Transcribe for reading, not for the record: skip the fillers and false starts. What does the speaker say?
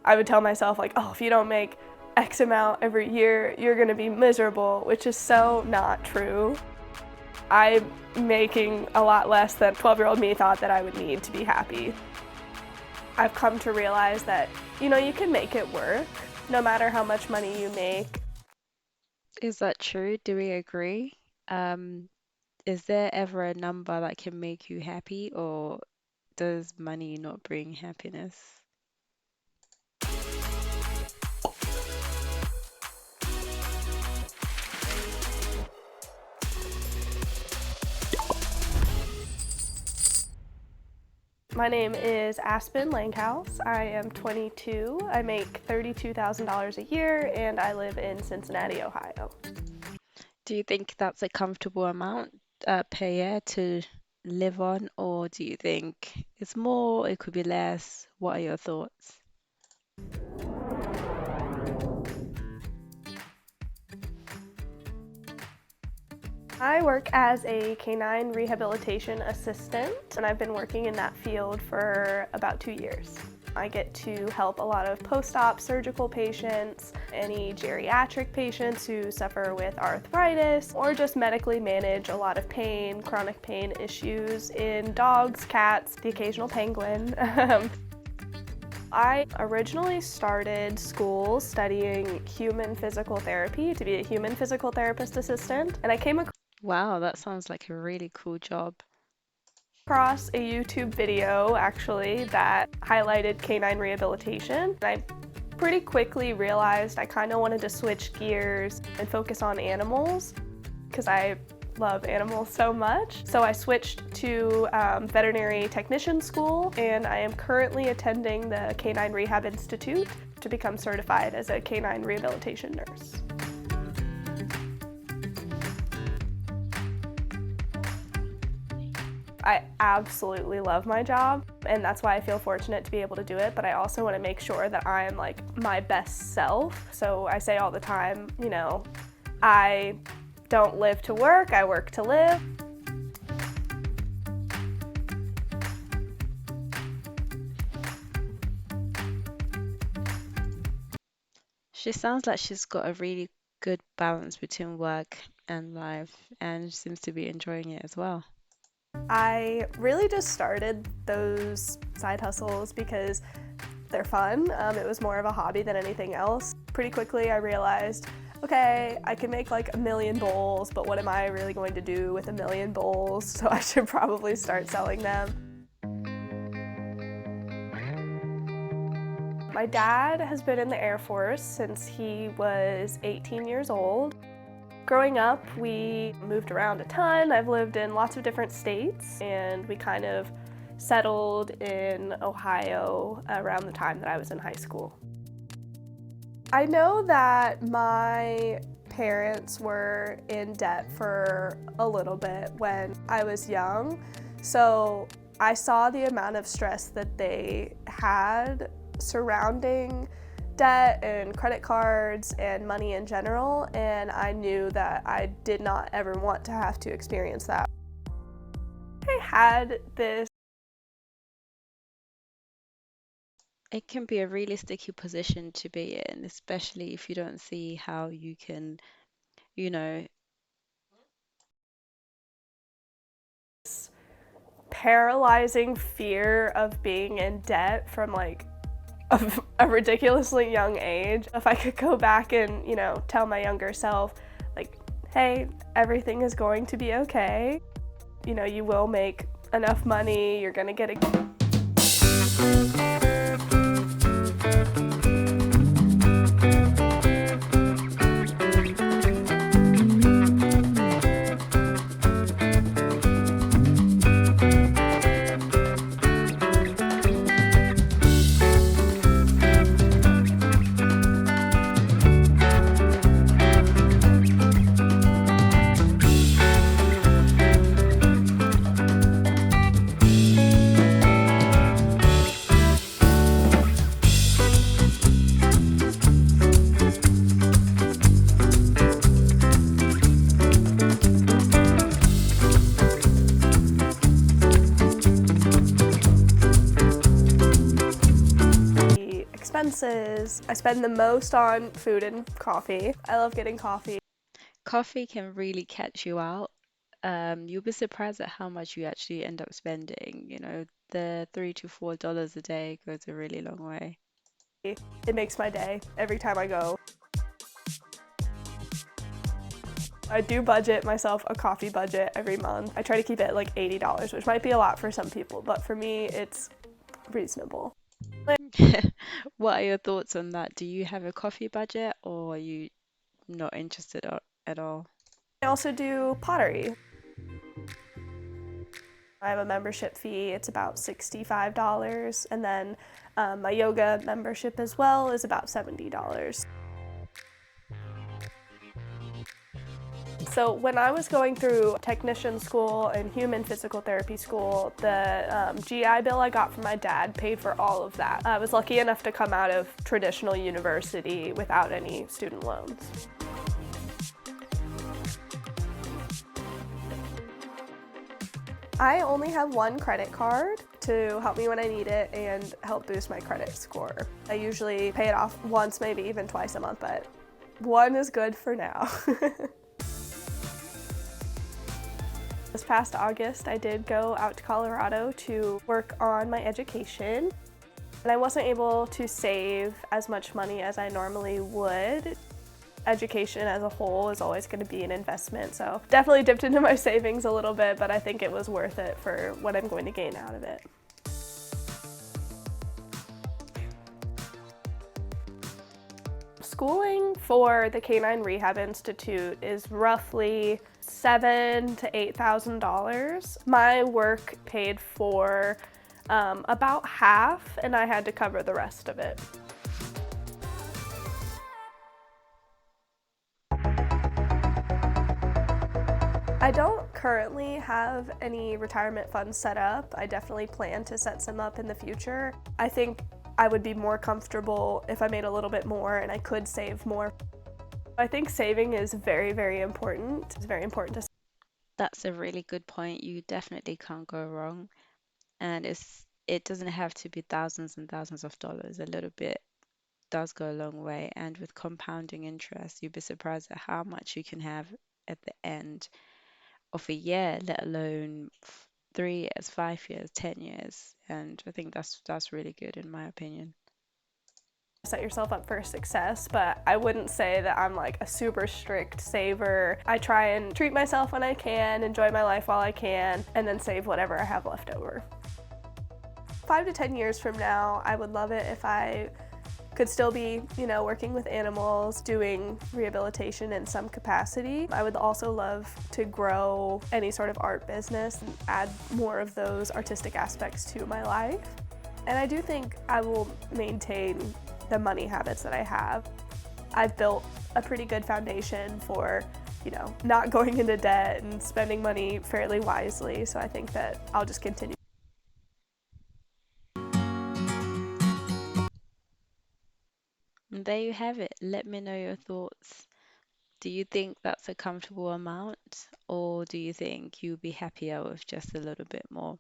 I would tell myself like, oh, if you don't make X amount every year, you're gonna be miserable, which is so not true. I'm making a lot less than 12-year-old me thought that I would need to be happy. I've come to realize that, you know, you can make it work no matter how much money you make. Is that true? Do we agree? Um, is there ever a number that can make you happy, or does money not bring happiness? My name is Aspen Langhouse. I am 22. I make $32,000 a year and I live in Cincinnati, Ohio. Do you think that's a comfortable amount per year to live on, or do you think it's more, it could be less? What are your thoughts? I work as a canine rehabilitation assistant, and I've been working in that field for about 2 years. I get to help a lot of post-op surgical patients, any geriatric patients who suffer with arthritis, or just medically manage a lot of pain, chronic pain issues in dogs, cats, the occasional penguin. I originally started school studying human physical therapy to be a human physical therapist assistant, and I came Wow, that sounds like a really cool job. across a YouTube video actually that highlighted canine rehabilitation. I pretty quickly realized I kind of wanted to switch gears and focus on animals because I love animals so much. So I switched to veterinary technician school, and I am currently attending the Canine Rehab Institute to become certified as a canine rehabilitation nurse. I absolutely love my job, and that's why I feel fortunate to be able to do it, but I also want to make sure that I am like my best self. So I say all the time, you know, I don't live to work, I work to live. She sounds like she's got a really good balance between work and life, and seems to be enjoying it as well. I really just started those side hustles because they're fun. It was more of a hobby than anything else. Pretty quickly I realized, okay, I can make like 1,000,000 bowls, but what am I really going to do with 1,000,000 bowls? So I should probably start selling them. My dad has been in the Air Force since he was 18 years old. Growing up, we moved around a ton. I've lived in lots of different states, and we kind of settled in Ohio around the time that I was in high school. I know that my parents were in debt for a little bit when I was young, so I saw the amount of stress that they had surrounding debt and credit cards and money in general, and I knew that I did not ever want to have to experience that. I had this. It can be a really sticky position to be in, especially if you don't see how you can, you know, Paralyzing fear of being in debt from like a ridiculously young age. If I could go back and, you know, tell my younger self, like, hey, everything is going to be okay. You know, you will make enough money, you're gonna get a expenses, I spend the most on food and coffee. I love getting coffee. Coffee can really catch you out. You'll be surprised at how much you actually end up spending. The $3 to $4 a day goes a really long way. It makes my day every time I go. I do budget myself a coffee budget every month. I try to keep it at like $80, which might be a lot for some people, but for me, it's reasonable. What are your thoughts on that? Do you have a coffee budget or are you not interested at all? I also do pottery. I have a membership fee, it's about $65, and then my yoga membership as well is about $70. So when I was going through technician school and human physical therapy school, the GI Bill I got from my dad paid for all of that. I was lucky enough to come out of traditional university without any student loans. I only have one credit card to help me when I need it and help boost my credit score. I usually pay it off once, maybe even twice a month, but one is good for now. This past August, I did go out to Colorado to work on my education, and I wasn't able to save as much money as I normally would. Education as a whole is always going to be an investment, so definitely dipped into my savings a little bit, but I think it was worth it for what I'm going to gain out of it. Schooling for the Canine Rehab Institute is roughly $7,000 to $8,000. My work paid for about half, and I had to cover the rest of it. I don't currently have any retirement funds set up. I definitely plan to set some up in the future. I think I would be more comfortable if I made a little bit more and I could save more. I think saving is very, very important. It's very important to. That's a really good point. You definitely can't go wrong. And it doesn't have to be thousands and thousands of dollars. A little bit does go a long way. And with compounding interest, you'd be surprised at how much you can have at the end of a year, let alone 3 years, 5 years, 10 years. And I think that's really good in my opinion. Set yourself up for success, but I wouldn't say that I'm like a super strict saver. I try and treat myself when I can, enjoy my life while I can, and then save whatever I have left over. 5 to 10 years from now, I would love it if I could still be, working with animals, doing rehabilitation in some capacity. I would also love to grow any sort of art business and add more of those artistic aspects to my life. And I do think I will maintain the money habits that I have. I've built a pretty good foundation for, not going into debt and spending money fairly wisely. So I think that I'll just continue. And there you have it. Let me know your thoughts. Do you think that's a comfortable amount, or do you think you'll be happier with just a little bit more?